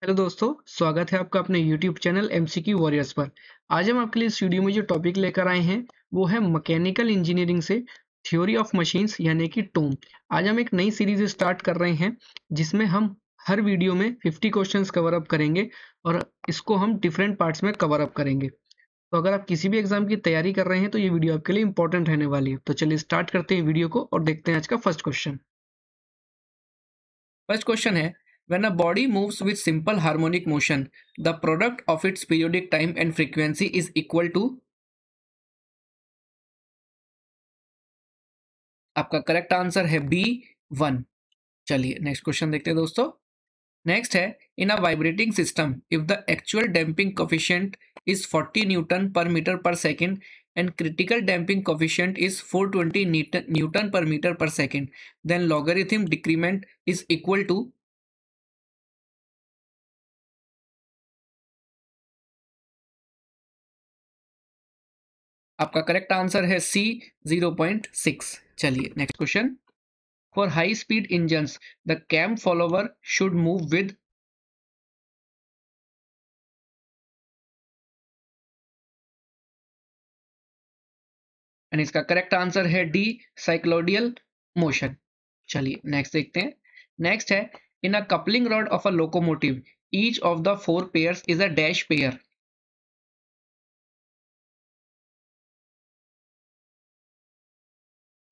Hello दोस्तों, स्वागत है आपका अपने YouTube चैनल एमसीक्यू वॉरियर्स पर। आज हम आपके लिए इस वीडियो में जो टॉपिक लेकर आए हैं वो है मैकेनिकल इंजीनियरिंग से थ्योरी ऑफ मशीन्स यानी कि टोम। आज हम एक नई सीरीज स्टार्ट कर रहे हैं जिसमें हम हर वीडियो में 50 क्वेश्चंस कवर अप करेंगे और इसको हम डिफरेंट पार्ट्स में कवर अप करेंगे। तो अगर आप किसी भी एग्जाम की तैयारी कर रहे हैं तो ये वीडियो आपके लिए इंपॉर्टेंट रहने वाली है। तो चलिए स्टार्ट करते हैं वीडियो को और देखते हैं आज का फर्स्ट क्वेश्चन। फर्स्ट क्वेश्चन है, when a body moves with simple harmonic motion, the product of its periodic time and frequency is equal to। आपका करेक्ट आंसर है बी 1। चलिए नेक्स्ट क्वेश्चन देखते हैं दोस्तों। नेक्स्ट है, in a vibrating system if the actual damping coefficient is 40 newton per metre per second and critical damping coefficient is 420 newton per metre per second, then logarithm decrement is equal to. आपका correct answer है C 0.6। चलिए next question. For high speed engines the cam follower should move with. And इसका correct answer है D cycloidal motion. चलिए next देखते हैं। Next है, in a coupling rod of a locomotive each of the four pairs is a dash pair.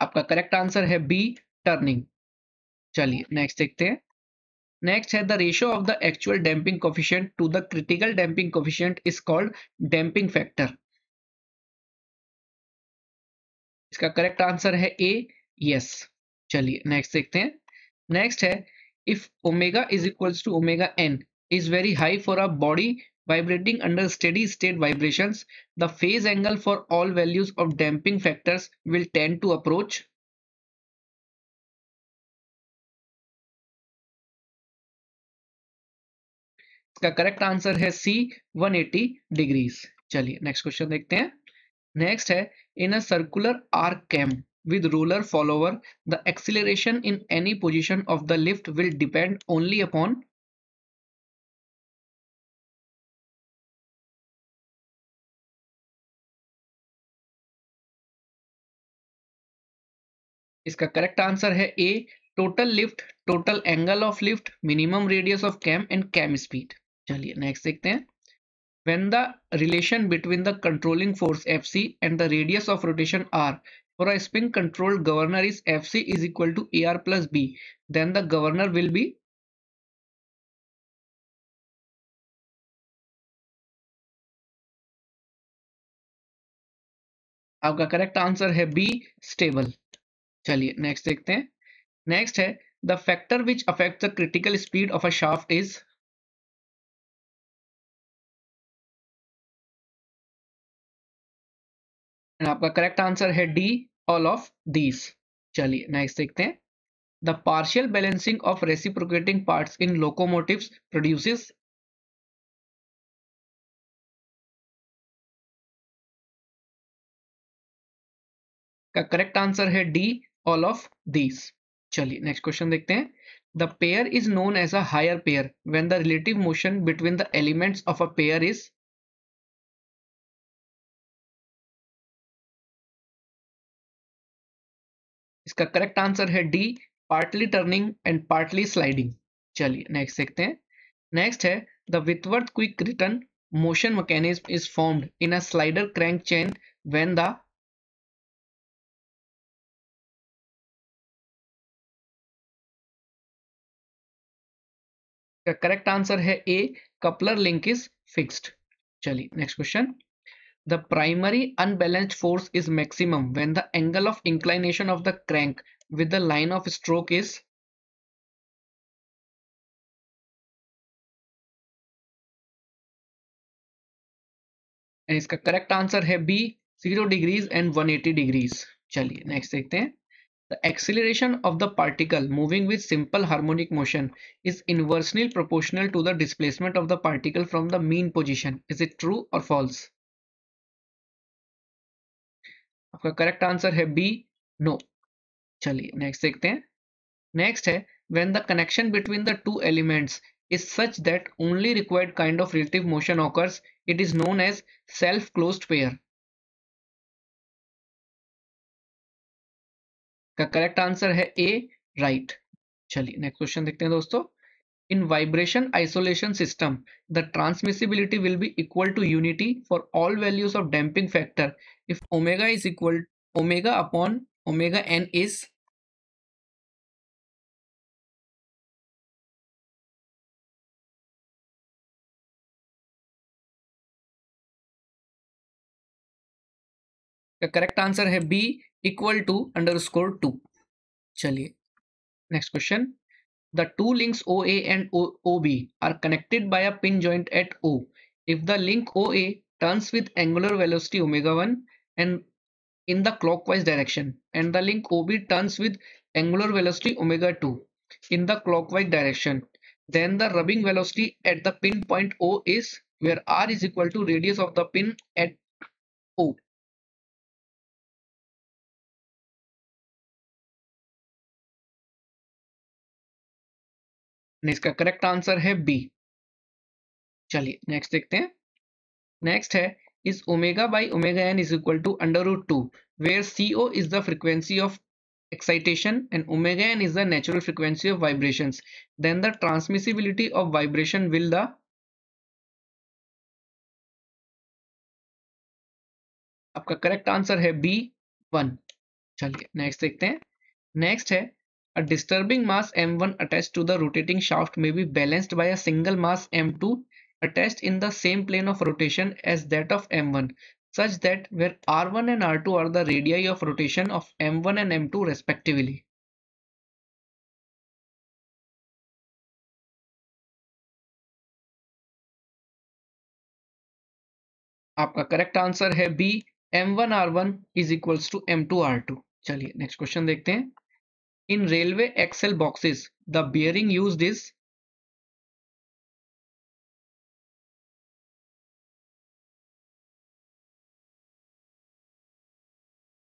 आपका correct answer है B turning. चलिए next देखते हैं। नेक्स्ट है, the ratio of the actual damping coefficient to the critical damping coefficient is called damping factor. इसका correct answer है A yes. चलिए next देखते हैं। नेक्स्ट है, if omega is equals to omega n is very high for a body vibrating under steady state vibrations, the phase angle for all values of damping factors will tend to approach। इसका correct answer है सी 180 degrees. चलिए next question देखते हैं। Next है, in a circular arc cam with roller follower, the acceleration in any position of the lift will depend only upon। इसका correct answer है A total lift, total angle of lift, minimum radius of cam and cam speed. चलिए next देखते हैं। When the relation between the controlling force Fc and the radius of rotation r for a spin controlled governor is Fc is equal to AR plus B, then the governor will be। आपका correct answer है B stable. चलिए next देखते हैं। Next है, the factor which affect the critical speed of a shaft is. आपका correct answer है D all of these. चलिए next देखते हैं। The partial balancing of reciprocating parts in locomotives produces. का करेक्ट आंसर है डी ऑल ऑफ दीज। चलिए next question देखते हैं। The pair is known as a higher pair when the relative motion between the elements of a pair is. इसका correct answer है D partly turning and partly sliding. चलिए next देखते हैं। Next है, the Whitworth quick return motion mechanism is formed in a slider crank chain when the. Correct answer है A coupler link is fixed. चलिए next question. The primary unbalanced force is maximum when the angle of inclination of the crank with the line of stroke is। and इसका correct answer है B 0 degrees and 180 degrees. चलिए next देखते हैं। The acceleration of the particle moving with simple harmonic motion is inversely proportional to the displacement of the particle from the mean position. Is it true or false? आपका correct answer है be no. चलिए next देखते हैं। Next है, when the connection between the two elements is such that only required kind of relative motion occurs. It is known as self-closed pair. का correct answer है A, right. चलिए next question देखते हैं दोस्तों। In vibration isolation system, the transmissibility will be equal to unity for all values of damping factor if omega is equal omega upon omega n is का correct answer है B, equal two underscore 2। चलिए next question. The two links OA and OB are connected by a pin joint at O. If the link OA turns with angular velocity omega 1 and in the clockwise direction and the link OB turns with angular velocity omega 2 in the clockwise direction, then the rubbing velocity at the pin point O is where R is equal to radius of the pin at O. इसका correct answer है B. चलिए next देखते हैं। Next है is omega by omega n is equal to under root 2 where CO is the frequency of excitation and omega n is the natural frequency of vibrations, then the transmissibility of vibration will the आपका correct answer है B, 1। चलिए next देखते हैं। Next है a disturbing mass m1 attached to the rotating shaft may be balanced by a single mass m2 attached in the same plane of rotation as that of m1 such that where r1 and r2 are the radii of rotation of m1 and m2 respectively. आपका correct answer है B, m1 r1 is equals to m2 r2। चलिए next question देखते हैं। In railway axle boxes, the bearing used is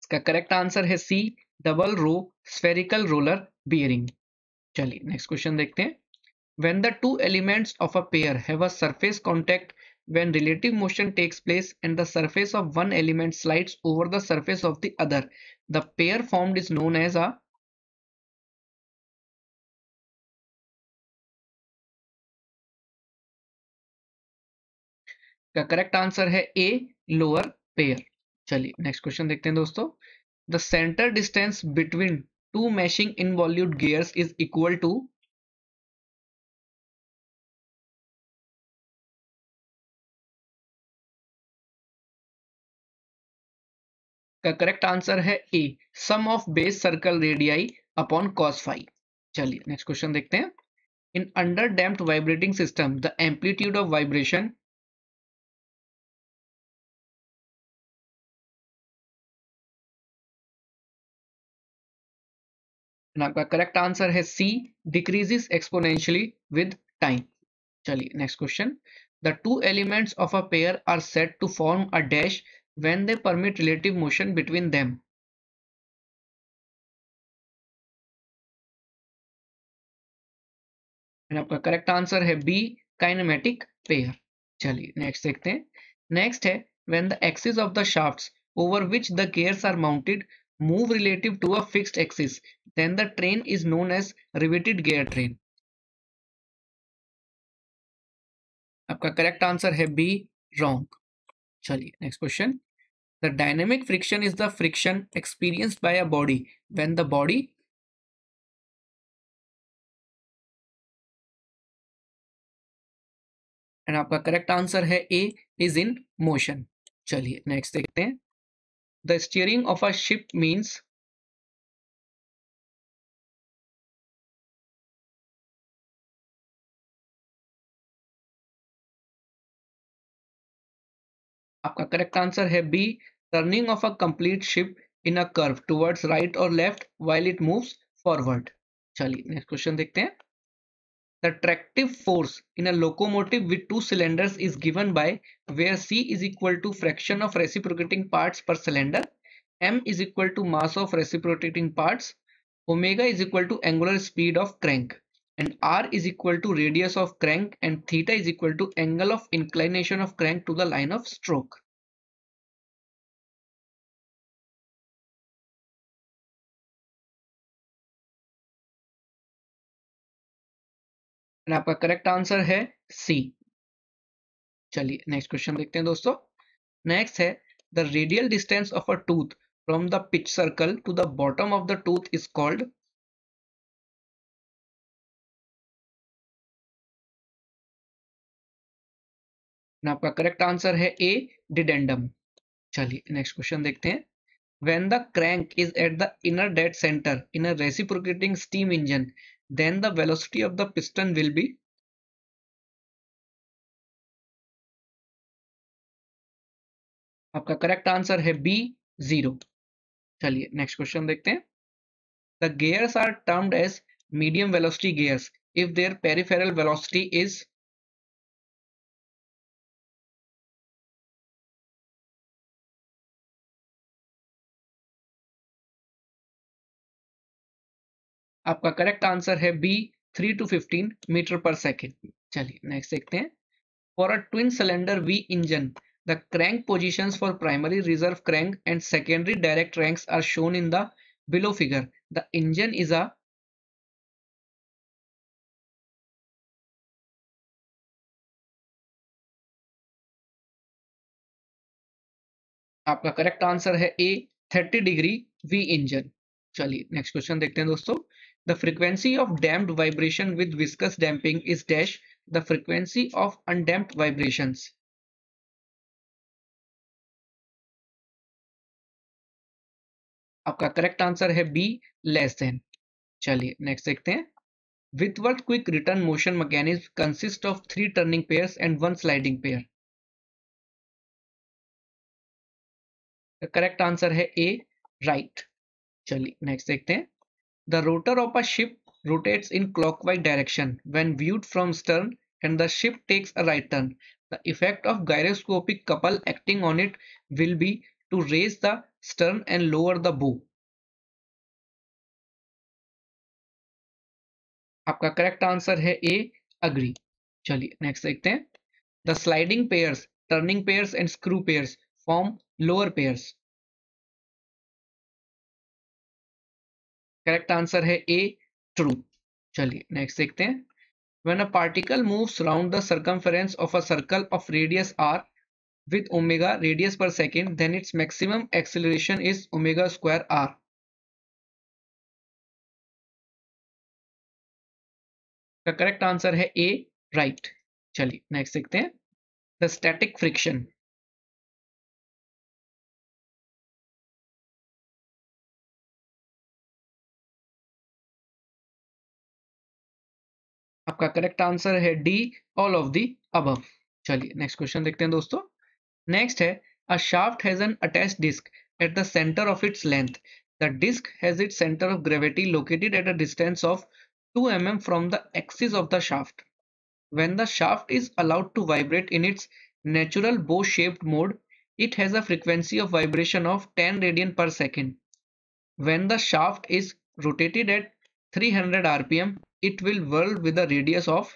इसका correct answer है C, double row spherical roller bearing. चलिए next question देखते हैं। When the two elements of a pair have a surface contact, when relative motion takes place and the surface of one element slides over the surface of the other, the pair formed is known as a का correct answer है A, lower pair. चलिए next question देखते हैं दोस्तों। The centre distance between two meshing involute gears is equal to का correct answer है A, sum of base circle radii upon cos phi. चलिए next question देखते हैं। In under damped vibrating system the amplitude of vibration आपका correct answer है C, decreases exponentially with time. चलिए next question. The two elements of a pair are set to form a dash when they permit relative motion between them. आपका correct answer है B, kinematic pair. चलिए next देखते हैं। Next है when the axis of the shafts over which the gears are mounted move relative to a fixed axis, then the train is known as reverted gear train. आपका correct answer है B, wrong. चलिए next question. The dynamic friction is the friction experienced by a body when the body and आपका correct answer है A, is in motion. चलिए next देखते हैं। The steering of a ship means आपका correct answer है B, turning of a complete ship in a curve towards right और left while it moves forward. चलिए next question देखते हैं। The tractive force in a locomotive with two cylinders is given by where c is equal to fraction of reciprocating parts per cylinder, m is equal to mass of reciprocating parts, omega is equal to angular speed of crank. and r is equal to radius of crank and theta is equal to angle of inclination of crank to the line of stroke. And आपका correct answer है C. चलिए next question देखते हैं दोस्तों. Next है the radial distance of a tooth from the pitch circle to the bottom of the tooth is called. आपका correct answer है A, डिडेंडम. चलिए नेक्स्ट क्वेश्चन देखते हैं. When the crank is at the inner dead center in a reciprocating steam engine, then the velocity of the piston will be. आपका correct answer है B, 0. चलिए next question देखते हैं. The gears are termed as medium velocity gears if their peripheral velocity is. आपका correct answer है B, 3 to 15 metre per second. चलिए next देखते हैं. For a twin cylinder V engine, the crank positions for primary reserve crank and secondary direct cranks are shown in the below figure. The engine is a. आपका correct answer है ए, 30 degree we engine. चलिए next question देखते हैं दोस्तों. The frequency of damped vibration with viscous damping is dash the frequency of undamped vibrations. आपका correct answer है B, less than. चलिए next देखते हैं. Whitworth quick return motion mechanism consists of 3 turning pairs and 1 sliding pair. The correct answer है A, right. चलिए next देखते हैं. The rotor of a ship rotates in clockwise direction when viewed from stern and the ship takes a right turn. The effect of gyroscopic couple acting on it will be to raise the stern and lower the bow. आपका correct answer है ए, agree. चलिए next देखते हैं. The sliding pairs, turning pairs and screw pairs form lower pairs. Correct answer है ए, true. चलिए next देखते हैं. When a particle moves round the circumference of a circle of radius r with omega radius per second, then its maximum acceleration is omega square r. का correct answer है A, right. चलिए next देखते हैं. The static friction. आपका correct answer है D, all of the above. चलिए next question देखते हैं दोस्तों. नेक्स्ट है. A shaft has an attached disc at the centre of its length. The disc has its centre of gravity located at a distance of 2 mm from the axis of the shaft. When the shaft is allowed to vibrate in its natural bow-shaped mode, it has a frequency of vibration of 10 radian per second. When the shaft is rotated at 300 rpm, it will whirl with a radius of.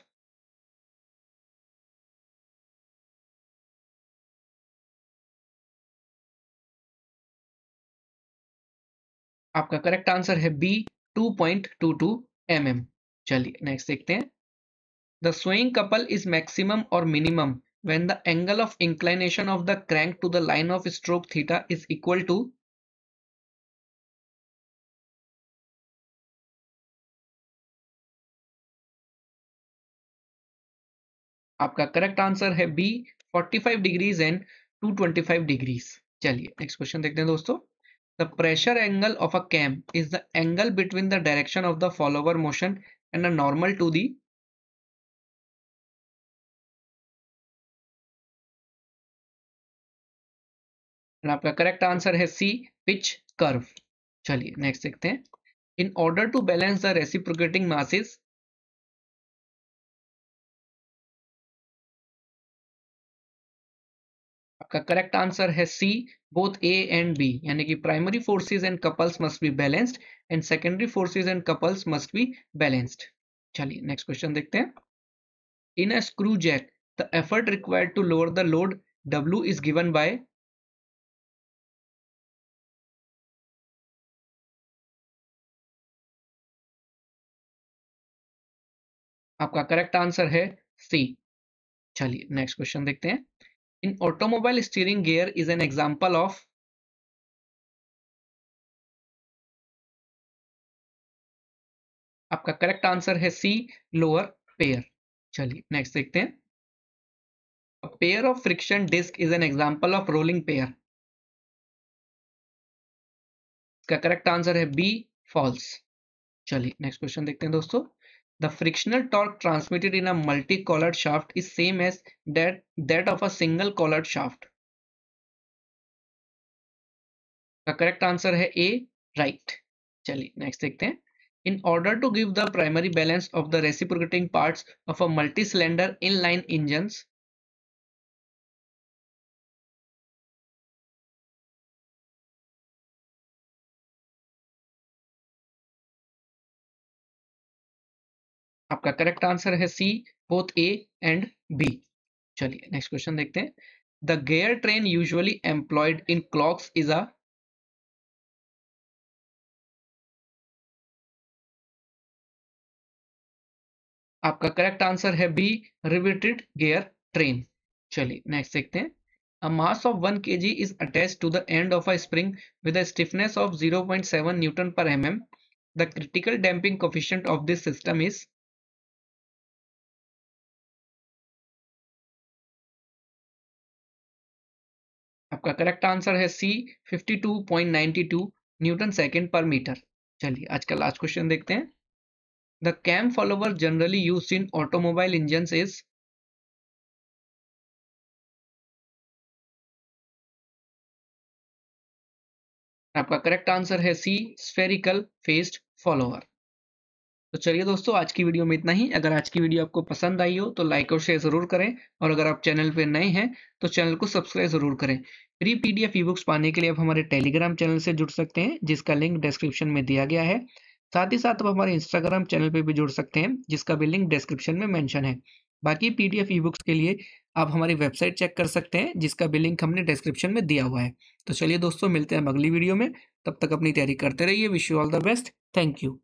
आपका correct answer है B, 2.22 mm. चलिए next देखते हैं. The swaying couple is maximum or minimum when the angle of inclination of the crank to the line of stroke theta is equal to. आपका correct answer है B, 45 degrees and 225 degrees. चलिए next question देखते हैं दोस्तों. The pressure angle of a cam is the angle between the direction of the follower motion and a normal to the. आपका correct answer है C, pitch curve. चलिए next देखते हैं. In order to balance the reciprocating masses. आपका correct answer है C, both A and B. यानी कि primary forces and couples must be balanced and secondary forces and couples must be balanced. चलिए next question देखते हैं। In a screw jack the effort required to lower the load W is given by. आपका correct answer है C. चलिए next question देखते हैं। In automobile steering gear is an example of. आपका correct answer है C, lower pair. चलिए next देखते हैं। A pair of friction disc is an example of rolling pair. इसका करेक्ट आंसर है बी, फॉल्स। चलिए नेक्स्ट क्वेश्चन देखते हैं दोस्तों। The frictional torque transmitted in a multi collared shaft is same as that of a single collared shaft. का correct answer है A, right. चलिए next देखते हैं। In order to give the primary balance of the reciprocating parts of a multi cylinder inline engines. आपका correct answer है C, both A and B. चलिए next question देखते हैं। The gear train usually employed in clocks is a. आपका correct answer है B, riveted gear train. चलिए next देखते हैं। A mass of 1 kg is attached to the end of a spring with a stiffness of 0.7 Newton per mm. The critical damping coefficient of this system is। आपका correct answer है C, 52.92 newton second पर metre. चलिए आज का last question देखते हैं। The cam follower generally used in automobile engines is. आपका correct answer है सी, स्फेरिकल फेस्ड फॉलोवर। तो चलिए दोस्तों, आज की वीडियो में इतना ही। अगर आज की वीडियो आपको पसंद आई हो तो लाइक और शेयर जरूर करें, और अगर आप चैनल पे नए हैं तो चैनल को सब्सक्राइब जरूर करें। फ्री पीडीएफ ई बुक्स पाने के लिए आप हमारे टेलीग्राम चैनल से जुड़ सकते हैं, जिसका लिंक डिस्क्रिप्शन में दिया गया है। साथ ही साथ आप हमारे इंस्टाग्राम चैनल पर भी जुड़ सकते हैं, जिसका भी लिंक डिस्क्रिप्शन में मेंशन है। बाकी पीडीएफ ई बुक्स के लिए आप हमारी वेबसाइट चेक कर सकते हैं, जिसका भी लिंक हमने डिस्क्रिप्शन में दिया हुआ है। तो चलिए दोस्तों, मिलते हैं अगली वीडियो में। तब तक अपनी तैयारी करते रहिए। Wish you all the best. Thank you.